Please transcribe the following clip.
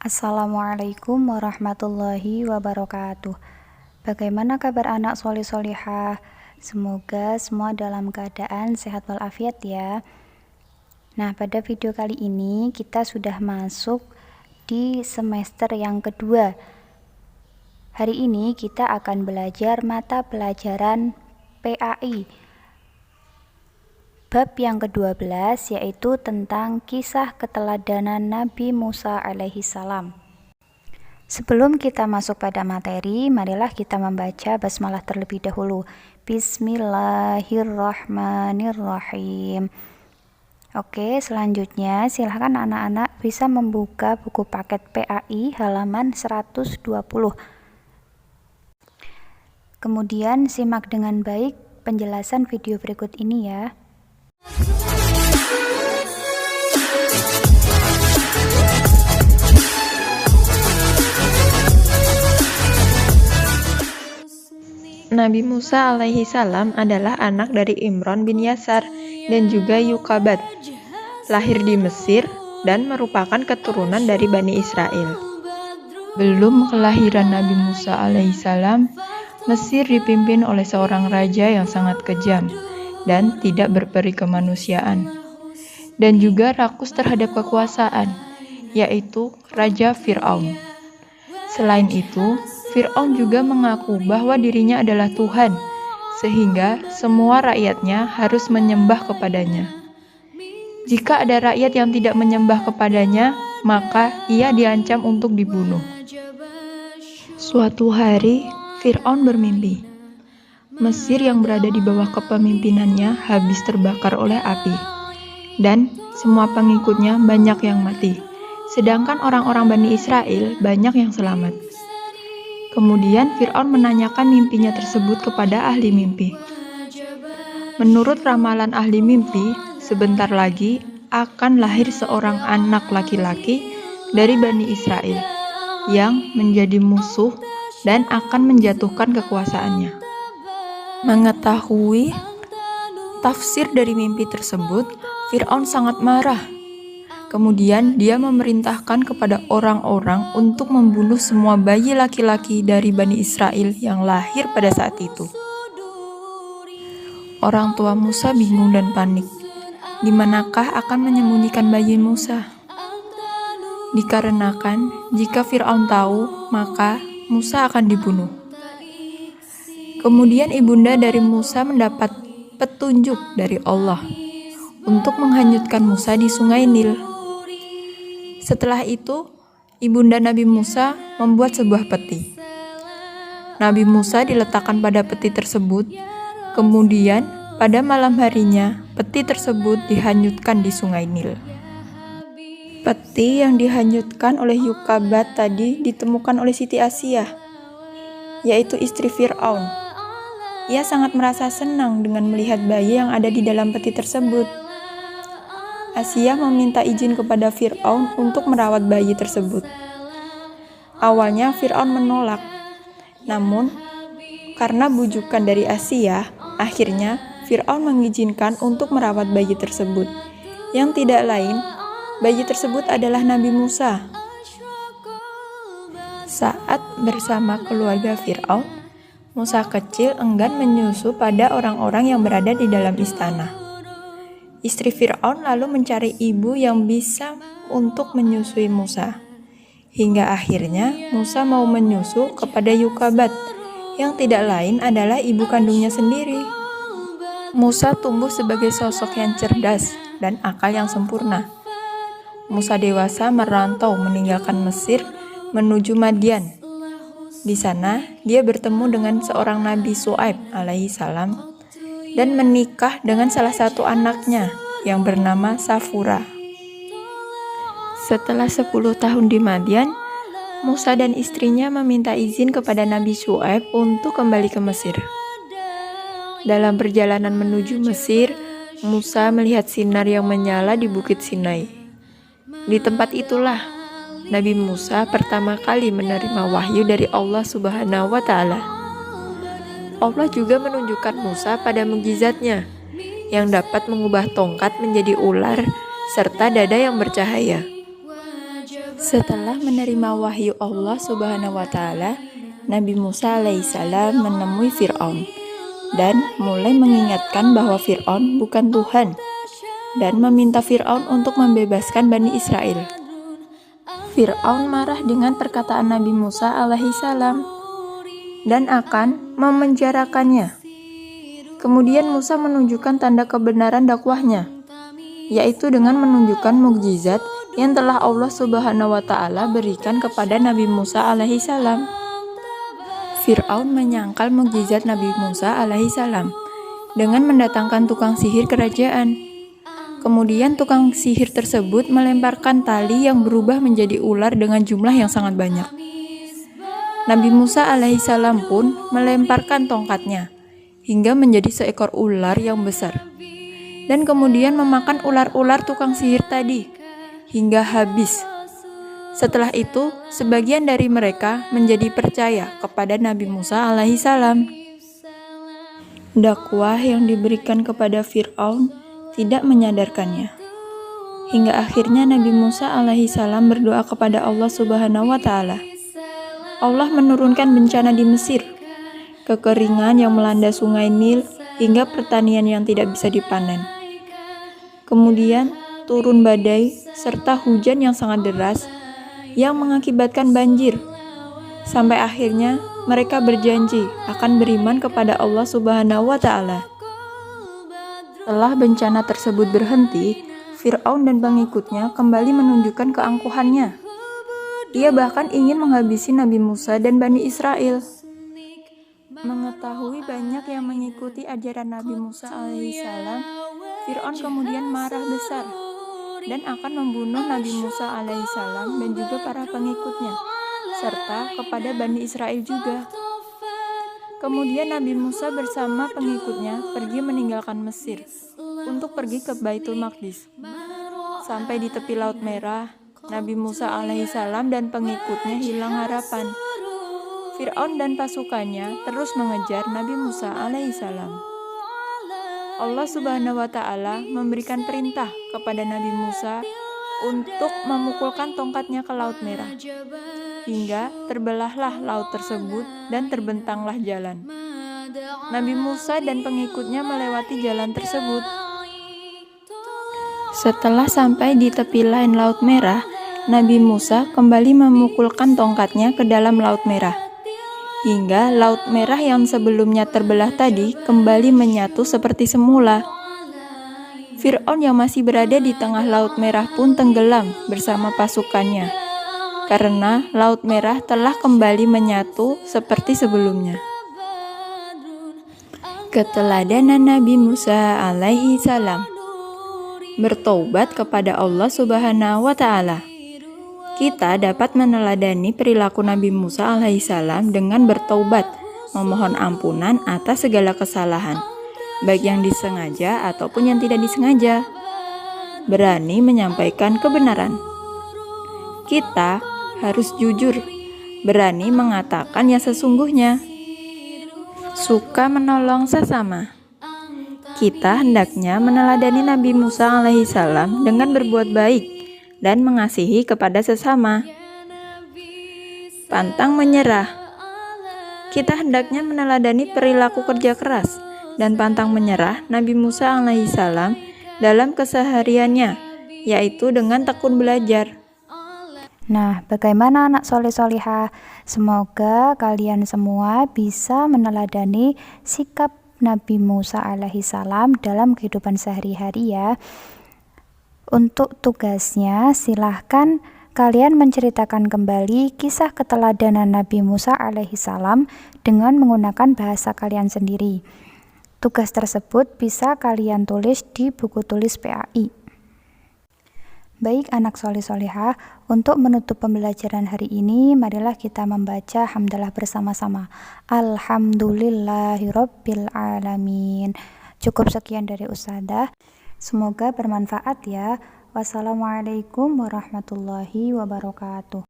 Assalamualaikum warahmatullahi wabarakatuh. Bagaimana kabar anak solih-solihah? Semoga semua dalam keadaan sehat walafiat ya. Nah, pada video kali ini kita sudah masuk di semester yang kedua. Hari ini kita akan belajar mata pelajaran PAI. Bab yang ke-12 yaitu tentang kisah keteladanan Nabi Musa alaihissalam. Sebelum kita masuk pada materi, marilah kita membaca basmalah terlebih dahulu. Bismillahirrahmanirrahim. Oke, selanjutnya silahkan anak-anak bisa membuka buku paket PAI halaman 120. Kemudian simak dengan baik penjelasan video berikut ini ya. Nabi Musa alaihi salam adalah anak dari Imran bin Yasar dan juga Yukabat. Lahir di Mesir dan merupakan keturunan dari Bani Israel. Belum kelahiran Nabi Musa alaihi salam, Mesir dipimpin oleh seorang raja yang sangat kejam dan tidak berperi kemanusiaan, dan juga rakus terhadap kekuasaan, yaitu Raja Fir'aun. Selain itu, Fir'aun juga mengaku bahwa dirinya adalah Tuhan, sehingga semua rakyatnya harus menyembah kepadanya. Jika ada rakyat yang tidak menyembah kepadanya, maka ia diancam untuk dibunuh. Suatu hari, Fir'aun bermimpi. Mesir yang berada di bawah kepemimpinannya habis terbakar oleh api, dan semua pengikutnya banyak yang mati, sedangkan orang-orang Bani Israel banyak yang selamat. Kemudian Fir'aun menanyakan mimpinya tersebut kepada ahli mimpi. Menurut ramalan ahli mimpi, sebentar lagi akan lahir seorang anak laki-laki dari Bani Israel yang menjadi musuh dan akan menjatuhkan kekuasaannya. Mengetahui tafsir dari mimpi tersebut, Fir'aun sangat marah. Kemudian dia memerintahkan kepada orang-orang untuk membunuh semua bayi laki-laki dari Bani Israel yang lahir pada saat itu. Orang tua Musa bingung dan panik. Di manakah akan menyembunyikan bayi Musa? Dikarenakan jika Fir'aun tahu, maka Musa akan dibunuh. Kemudian ibunda dari Musa mendapat petunjuk dari Allah untuk menghanyutkan Musa di sungai Nil. Setelah itu, ibunda Nabi Musa membuat sebuah peti. Nabi Musa diletakkan pada peti tersebut. Kemudian, pada malam harinya, peti tersebut dihanyutkan di sungai Nil. Peti yang dihanyutkan oleh Yukabat tadi ditemukan oleh Siti Asiyah, yaitu istri Fir'aun. Ia sangat merasa senang dengan melihat bayi yang ada di dalam peti tersebut. Asiyah meminta izin kepada Fir'aun untuk merawat bayi tersebut. Awalnya Fir'aun menolak, namun karena bujukan dari Asiyah, akhirnya Fir'aun mengizinkan untuk merawat bayi tersebut. Yang tidak lain, bayi tersebut adalah Nabi Musa. Saat bersama keluarga Fir'aun, Musa kecil enggan menyusu pada orang-orang yang berada di dalam istana. Istri Fir'aun lalu mencari ibu yang bisa untuk menyusui Musa. Hingga akhirnya Musa mau menyusu kepada Yukabat, yang tidak lain adalah ibu kandungnya sendiri. Musa tumbuh sebagai sosok yang cerdas dan akal yang sempurna. Musa dewasa merantau meninggalkan Mesir menuju Madian. Di sana, dia bertemu dengan seorang Nabi Syuaib alaihi salam dan menikah dengan salah satu anaknya yang bernama Safura. Setelah 10 tahun di Madian, Musa dan istrinya meminta izin kepada Nabi Syuaib untuk kembali ke Mesir. Dalam perjalanan menuju Mesir, Musa melihat sinar yang menyala di Bukit Sinai. Di tempat itulah Nabi Musa pertama kali menerima wahyu dari Allah Subhanahu wa Ta'ala. Allah juga menunjukkan Musa pada mukjizatnya yang dapat mengubah tongkat menjadi ular serta dada yang bercahaya. Setelah menerima wahyu Allah Subhanahu wa Ta'ala, Nabi Musa alaihissalam menemui Fir'aun dan mulai mengingatkan bahwa Fir'aun bukan Tuhan dan meminta Fir'aun untuk membebaskan Bani Israel. Fir'aun marah dengan perkataan Nabi Musa alaihissalam dan akan memenjarakannya. Kemudian Musa menunjukkan tanda kebenaran dakwahnya, yaitu dengan menunjukkan mukjizat yang telah Allah Subhanahu wa Ta'ala berikan kepada Nabi Musa alaihissalam. Fir'aun menyangkal mukjizat Nabi Musa alaihissalam dengan mendatangkan tukang sihir kerajaan. Kemudian tukang sihir tersebut melemparkan tali yang berubah menjadi ular dengan jumlah yang sangat banyak. Nabi Musa alaihissalam pun melemparkan tongkatnya hingga menjadi seekor ular yang besar, dan kemudian memakan ular-ular tukang sihir tadi hingga habis. Setelah itu, sebagian dari mereka menjadi percaya kepada Nabi Musa alaihissalam. Dakwah yang diberikan kepada Fir'aun tidak menyadarkannya. Hingga akhirnya Nabi Musa alaihissalam berdoa kepada Allah Subhanahu wa Ta'ala. Allah menurunkan bencana di Mesir, kekeringan yang melanda sungai Nil hingga pertanian yang tidak bisa dipanen. Kemudian turun badai serta hujan yang sangat deras yang mengakibatkan banjir. Sampai akhirnya mereka berjanji akan beriman kepada Allah Subhanahu wa Ta'ala. Setelah bencana tersebut berhenti, Fir'aun dan pengikutnya kembali menunjukkan keangkuhannya. Ia bahkan ingin menghabisi Nabi Musa dan Bani Israel. Mengetahui banyak yang mengikuti ajaran Nabi Musa alaihissalam, Fir'aun kemudian marah besar dan akan membunuh Nabi Musa alaihissalam dan juga para pengikutnya, serta kepada Bani Israel juga. Kemudian Nabi Musa bersama pengikutnya pergi meninggalkan Mesir untuk pergi ke Baitul Maqdis. Sampai di tepi Laut Merah, Nabi Musa alaihissalam dan pengikutnya hilang harapan. Fir'aun dan pasukannya terus mengejar Nabi Musa alaihissalam. Allah Subhanahu wa Ta'ala memberikan perintah kepada Nabi Musa untuk memukulkan tongkatnya ke Laut Merah, hingga terbelahlah laut tersebut dan terbentanglah jalan. Nabi Musa dan pengikutnya melewati jalan tersebut. Setelah sampai di tepi lain Laut Merah, Nabi Musa kembali memukulkan tongkatnya ke dalam Laut Merah, hingga Laut Merah yang sebelumnya terbelah tadi kembali menyatu seperti semula. Fir'aun yang masih berada di tengah Laut Merah pun tenggelam bersama pasukannya, karena Laut Merah telah kembali menyatu seperti sebelumnya. Keteladanan Nabi Musa alaihi salam bertaubat kepada Allah Subhanahu wa Ta'ala. Kita dapat meneladani perilaku Nabi Musa alaihissalam dengan bertaubat, memohon ampunan atas segala kesalahan, baik yang disengaja ataupun yang tidak disengaja. Berani menyampaikan kebenaran. Kita harus jujur, berani mengatakan yang sesungguhnya. Suka menolong sesama. Kita hendaknya meneladani Nabi Musa alaihissalam dengan berbuat baik dan mengasihi kepada sesama. Pantang menyerah. Kita hendaknya meneladani perilaku kerja keras dan pantang menyerah Nabi Musa alaihissalam dalam kesehariannya, yaitu dengan tekun belajar. Nah, bagaimana anak soleh-solihah? Semoga kalian semua bisa meneladani sikap Nabi Musa alaihissalam dalam kehidupan sehari-hari ya. Untuk tugasnya, silahkan kalian menceritakan kembali kisah keteladanan Nabi Musa alaihissalam dengan menggunakan bahasa kalian sendiri. Tugas tersebut bisa kalian tulis di buku tulis PAI. Baik anak soleh-solehah, untuk menutup pembelajaran hari ini, marilah kita membaca hamdalah bersama-sama. Alhamdulillahirabbil alamin. Cukup sekian dari Ustadzah. Semoga bermanfaat ya. Wassalamualaikum warahmatullahi wabarakatuh.